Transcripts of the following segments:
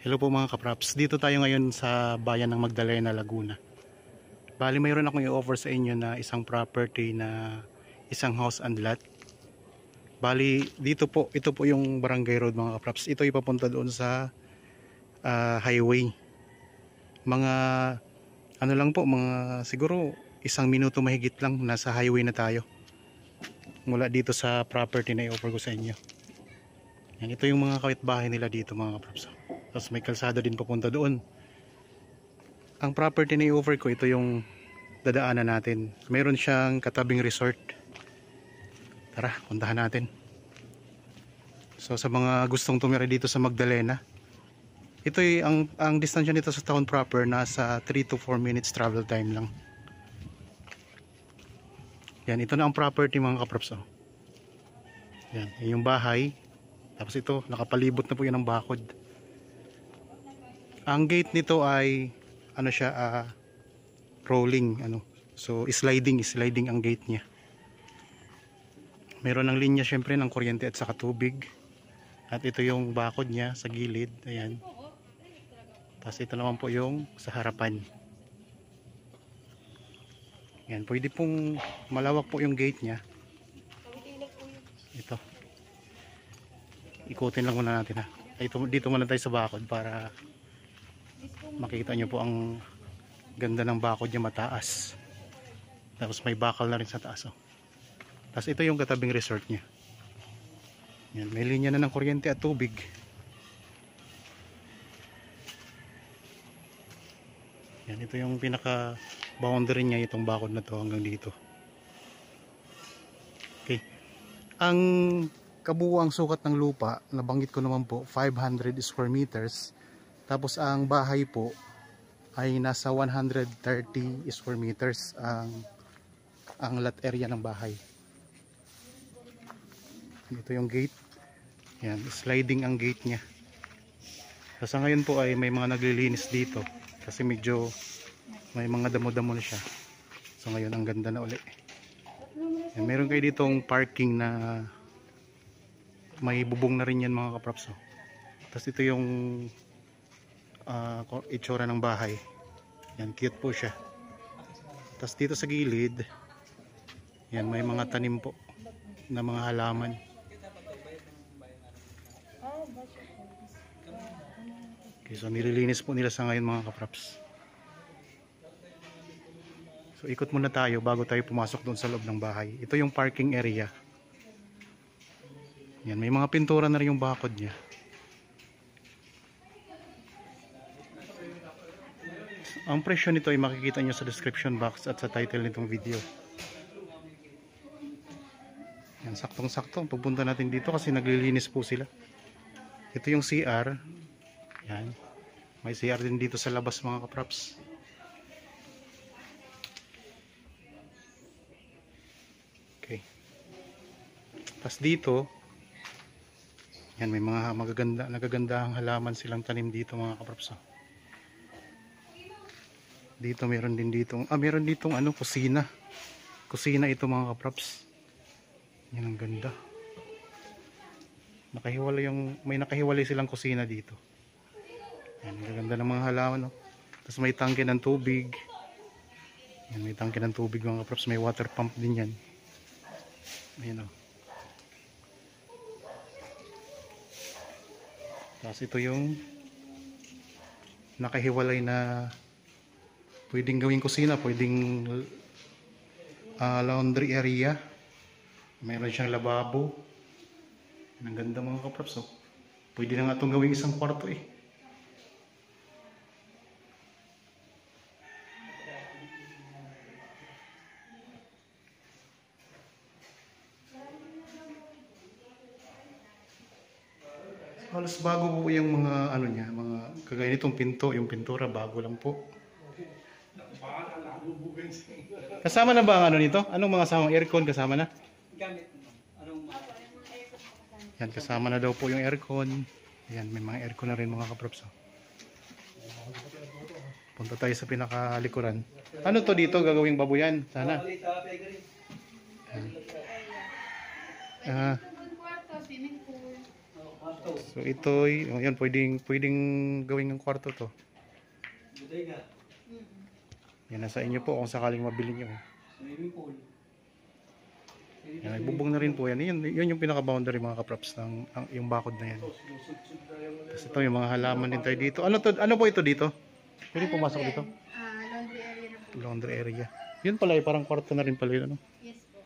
Hello po mga kapraps. Dito tayo ngayon sa bayan ng Magdalena, Laguna. Bali mayroon akong i-offer sa inyo na isang property na isang house and lot. Bali dito po, ito po yung Barangay Road mga kapraps. Ito ipapunta doon sa highway. Mga ano lang po, mga siguro 1 minuto mahigit lang nasa highway na tayo. Mula dito sa property na i-offer ko sa inyo. Yan, ito yung mga kapitbahay nila dito mga kapraps. Tapos may kalsada din papunta doon. Ang property na i-offer ko, ito yung dadaanan natin. Mayroon siyang katabing resort. Tara, puntahan natin. So sa mga gustong tumira dito sa Magdalena, ito ang distansya nito sa town proper nasa 3 to 4 minutes travel time lang. Yan, ito na ang property mga kaprops. Yan, yung bahay. Tapos ito, nakapalibot na po yun ng bakod. Ang gate nito ay ano siya, rolling ano. So sliding ang gate niya. Meron ng linya syempre ng kuryente at saka tubig. At ito yung bakod niya sa gilid, ayan. Tapos ito naman po yung sa harapan. Yan, pwede pong malawak po yung gate niya. Ito. Ikutin lang muna natin ha. Dito muna tayo sa bakod para makita nyo po ang ganda ng bakod niya, mataas. Tapos may bakal na rin sa taas. Tapos ito yung katabing resort niya. Yan, may linya na ng kuryente at tubig. Yan, ito yung pinaka boundary niya, itong bakod na to hanggang dito. Okay. Ang kabuuang sukat ng lupa, nabanggit ko naman po, 500 square meters. Tapos ang bahay po ay nasa 130 square meters ang lot area ng bahay. Ito yung gate. Yan, sliding ang gate niya. So, sa ngayon po ay may mga naglilinis dito kasi medyo may mga damo-damo na siya. So ngayon ang ganda na uli. Yan, meron kayo ditong parking na may bubong na rin yan mga kaprops. Tapos ito yung itsura ng bahay. Yan, cute po siya. Tapos dito sa gilid, yan, may mga tanim po na mga halaman. Okay, so nililinis po nila sa ngayon mga kaprops. So ikot muna tayo bago tayo pumasok doon sa loob ng bahay. Ito yung parking area. Yan, may mga pintura na rin yung bakod niya. Ang presyo nito ay makikita nyo sa description box at sa title nitong video. Yan, saktong-sakto. Pagpunta natin dito kasi naglilinis po sila. Ito yung CR. Yan. May CR din dito sa labas mga kaprops. Okay. Tapos dito, yan, may mga nagagandahang halaman silang tanim dito mga kaprops. Dito meron din ditong meron ditong kusina. Kusina ito mga kaprops. Yan ang ganda. May nakahiwalay silang kusina dito. Yan, ang ganda ng mga halaman, Tapos may tangke ng tubig. Yan, may tangke ng tubig mga kaprops, may water pump din yan. Ayan Tapos ito yung nakahiwalay na pwedeng gawing kusina, pwedeng laundry area. Mayroon siyang lababo. Ang ganda mga kaprops. Pwede na nga itong gawing isang kwarto Halos bago po yung mga niya, mga kagaya nitong pinto, yung pintura bago lang po. Kasama na ba ang nito? Anong mga kasamang aircon kasama na? Yan, kasama na daw po yung aircon. Yan, may mga aircon na rin mga kaprops. Punta tayo sa pinakalikuran. Ano to dito? Gagawing babuyan? Sana. So ito, yan, pwedeng gawing ng kwarto to. Yan, nasa inyo po kung sakaling mabili nyo. Yan, nagbubong na rin po yan. Yun yung pinaka-boundary mga kaprops ng yung bakod na yan. Tapos ito yung mga halaman din tayo dito. Ano po ito dito? Pwede pumasok dito? Laundry area na po. Laundry area. Yun pala, parang kwarto na rin pala yun. Ano? Yes po.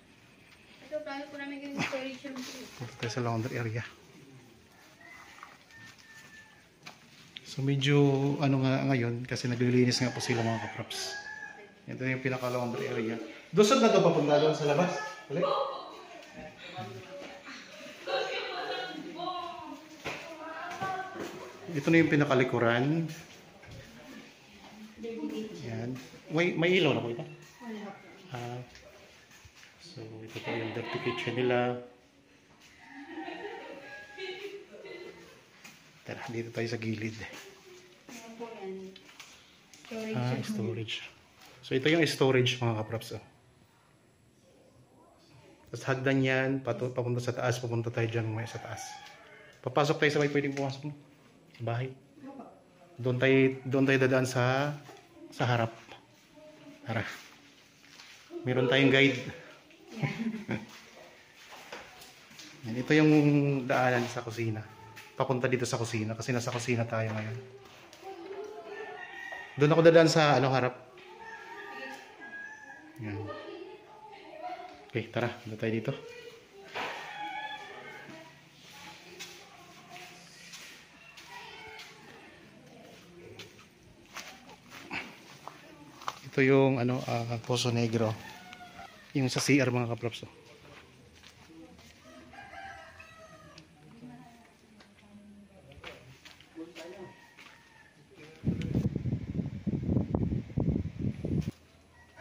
Ito, plano po namin yung storage room po. Punta tayo sa laundry area. So medyo ano nga ngayon kasi naglilinis nga po sila mga kaprops. Ito yung pinaka-laundry area. Doon na ito papunta doon sa labas? Balik? Ito na yung pinakalikuran. Yan. May ilaw na po ito? So ito po yung dirty kitchen nila. Tara, dito tayo sa gilid. Storage. So ito yung storage mga kaprops. Tapos hagdan yan, papunta sa taas, papunta tayo dyan may sa taas. Papasok tayo sa may pwedeng pumasok sa bahay. Doon tayo dadaan sa harap. Tara. Meron tayong guide. Yan, ito yung daanan sa kusina. Papunta dito sa kusina kasi nasa kusina tayo ngayon. Doon ako dadaan sa harap. Yan. Okay, tara. Doon tayo dito. Ito yung Poso Negro. Yung sa CR mga kaprops.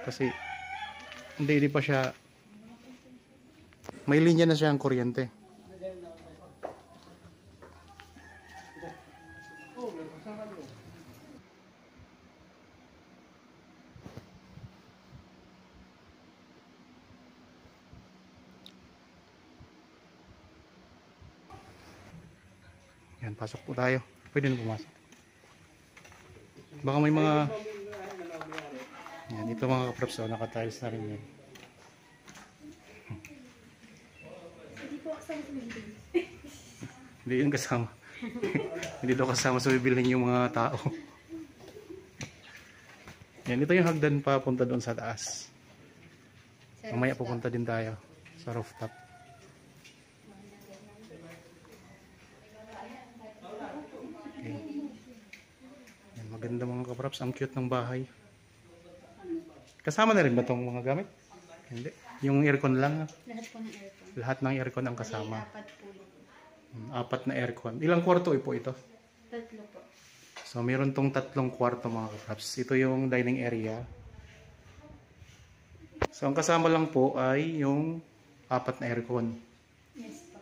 Kasi hindi pa siya, may linya na siya ang kuryente. Yan, pasok po tayo. Pwede na pumasok. Baka may mga yan, ito mga kaprops, naka-tiles na rin yan. Hindi po kasama sa building. Hindi yun kasama. Hindi daw kasama sa bibilhin yung mga tao. Yan, ito yung hagdan papunta doon sa taas. Mamaya pupunta din tayo sa rooftop. Okay. Yan, maganda mga kaprops. Ang cute ng bahay. Kasama na rin ba itong mga gamit? Hindi. Yung aircon lang. Lahat po ng aircon. Lahat ng aircon ang kasama. Apat po. 4 na aircon. Ilang kwarto po ito? 3 po. So, meron tong 3 kwarto mga kaprops. Ito yung dining area. So, ang kasama lang po ay yung 4 na aircon. Yes po.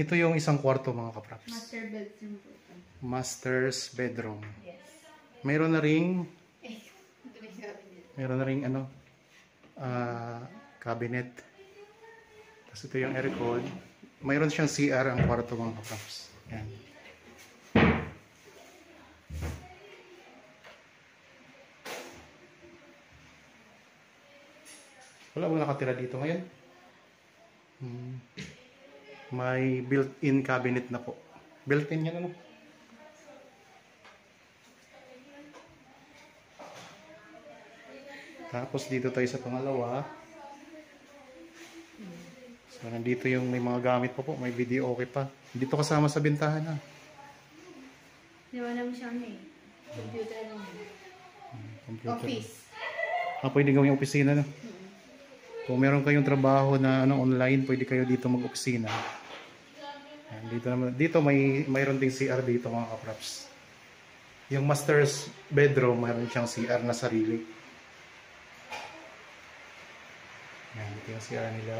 Ito yung isang kwarto mga kaprops. Master bedroom po ito. Master's bedroom. Yes. Meron na ring Ito may cabinet. meron na ring cabinet. Tapos ito yung aircon. Mayroon siyang CR ang kwarto mga kaprops. Yan. Wala bang nakatira dito ngayon? May built-in cabinet na po. Built-in yan ano? Tapos dito tayo sa pangalawa. So nandito yung may mga gamit pa po. May video okay pa. Dito kasama sa bintahan ha. Wala mo siya computer lang. Computer. Office. Pwede gawing opisina na. Kung meron kayong trabaho na online, pwede kayo dito mag-opisina. Dito mayroon ding CR dito mga kaprops. Yung master's bedroom, mayroon siyang CR na sarili. Yan, ito yung CR nila.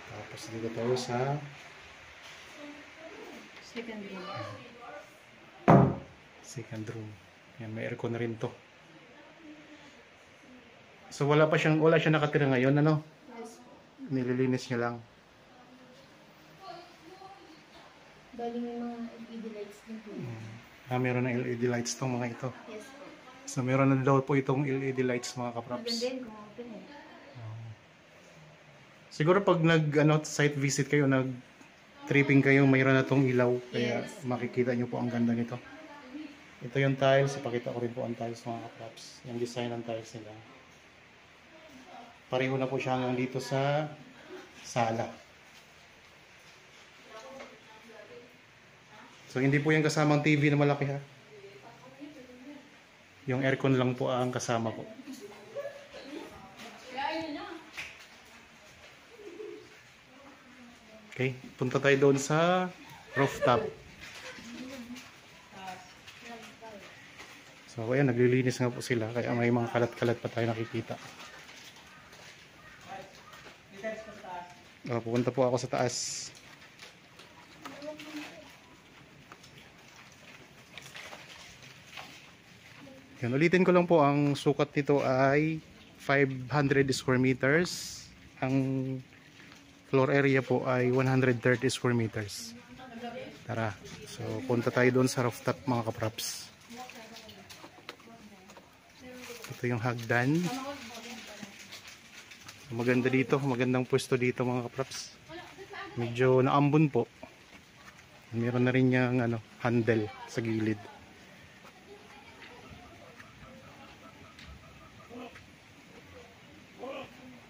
Tapos dito tayo sa Second room. second room. Yan, may aircon na rin to. So wala siya nakatira ngayon, ano? Yes po. Nililinis niya lang. Bali may mga LED lights din po. Meron na LED lights tong mga ito. Yes po. So meron na daw po itong LED lights mga Maganda kapraps. yun kung open eh. Siguro pag site visit kayo, tripping kayo, mayroon na tong ilaw. Kaya Yes. makikita nyo po ang ganda nito. Ito yung tiles. Ipakita ko rin po ang tiles mga kapraps. Yung design ng tiles nila. Pareho na po siya hanggang dito sa sala. So hindi po yung kasamang TV na malaki ha. Yung aircon lang po ang kasama po. Okay, punta tayo doon sa rooftop. So ayan, naglilinis nga po sila kaya may mga kalat-kalat pa tayo nakikita. Pupunta po ako sa taas. Yan, ulitin ko lang po, ang sukat nito ay 500 square meters. Ang floor area po ay 130 square meters. Tara, so punta tayo doon sa rooftop mga kapraps. Ito yung hagdan. Maganda dito, magandang pwesto dito mga kapraps. Medyo naambon po. Meron na rin yung handle sa gilid.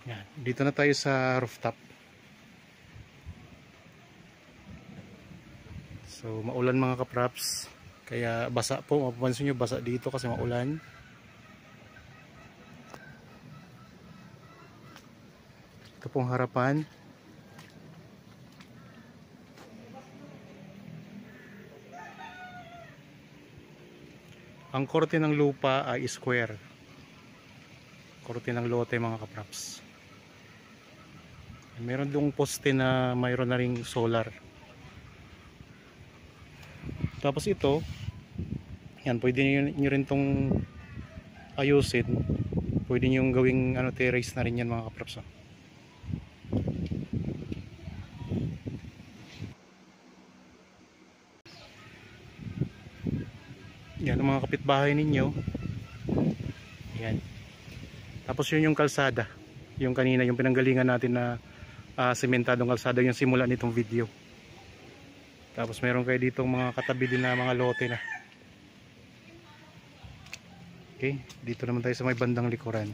Yan, dito na tayo sa rooftop. So maulan mga kapraps. Kaya basa po, mapapansin nyo basa dito kasi maulan. Ito pong harapan. Ang korte ng lupa ay square. Korte ng lote mga kapraps. Meron dong poste na mayroon na ring solar. Tapos ito, yan, pwede nyo rin tong ayusin. Pwede nyo gawing terrace na rin yan mga kapraps. Yan ang mga kapitbahay ninyo. Yan. Tapos yun yung kalsada. Yung kanina, yung pinanggalingan natin na sementadong kalsada, yung simula nitong video. Tapos meron kayo ditong mga katabi din na mga lote na. Okay, dito naman tayo sa may bandang likuran.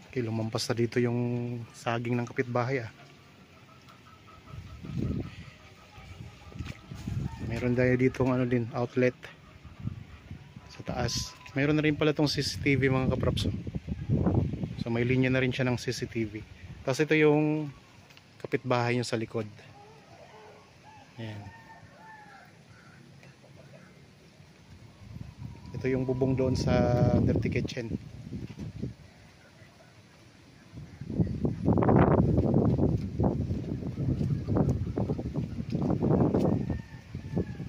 Okay, lumampas na dito yung saging ng kapitbahay Meron tayo dito din, outlet sa taas. Meron na rin pala tong CCTV mga kapraps. So may linya na rin siya ng CCTV. Tapos ito yung kapitbahay nyo sa likod. Ayan. Ito yung bubong doon sa dirty kitchen.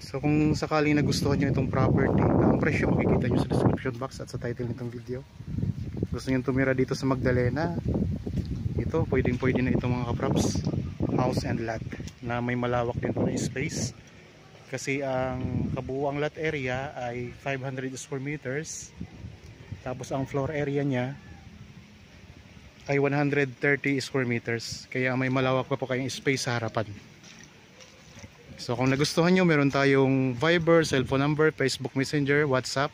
So kung sakaling nagustuhan nyo itong property, ang presyo makikita nyo sa description box at sa title nitong video. Gusto nyo tumira dito sa Magdalena, ito pwedeng na itong mga kapraps, house and lot na may malawak din po na space. Kasi ang kabuuang lot area ay 500 square meters. Tapos ang floor area niya ay 130 square meters. Kaya may malawak pa po kayong space sa harapan. So kung nagustuhan nyo, meron tayong Viber, cellphone number, Facebook Messenger, WhatsApp.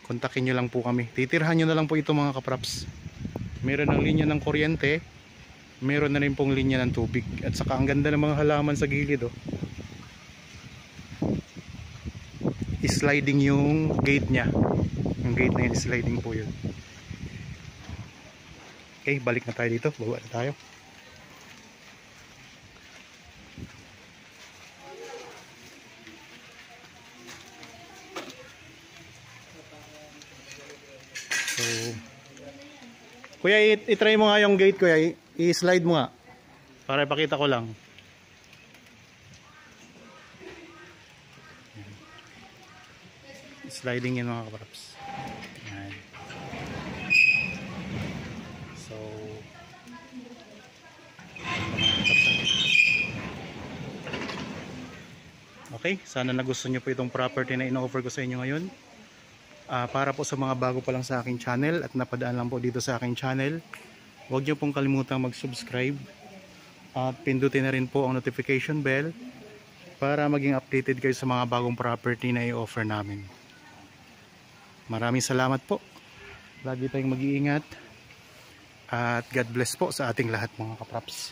Kontakin nyo lang po kami. Titirhan nyo na lang po ito mga kapraps. Meron ng linya ng kuryente, meron na rin pong linya ng tubig. At saka ang ganda ng mga halaman sa gilid sliding yung gate nya. Yung gate na yun, sliding po yun. Okay, balik na tayo dito. Baba na tayo. Kuya, itry mo nga yung gate, kuya. I-slide mo nga. Para ipakita ko lang. Sliding yun mga kapraps. Yan. So, okay, sana nagustuhan nyo po itong property na ino-offer ko sa inyo ngayon. Para po sa mga bago pa lang sa aking channel at napadaan lang po dito sa aking channel, huwag nyo pong kalimutang mag-subscribe at pindutin na rin po ang notification bell para maging updated kayo sa mga bagong property na i-offer namin. Maraming salamat po. Lagi tayong mag-iingat at God bless po sa ating lahat mga kapraps.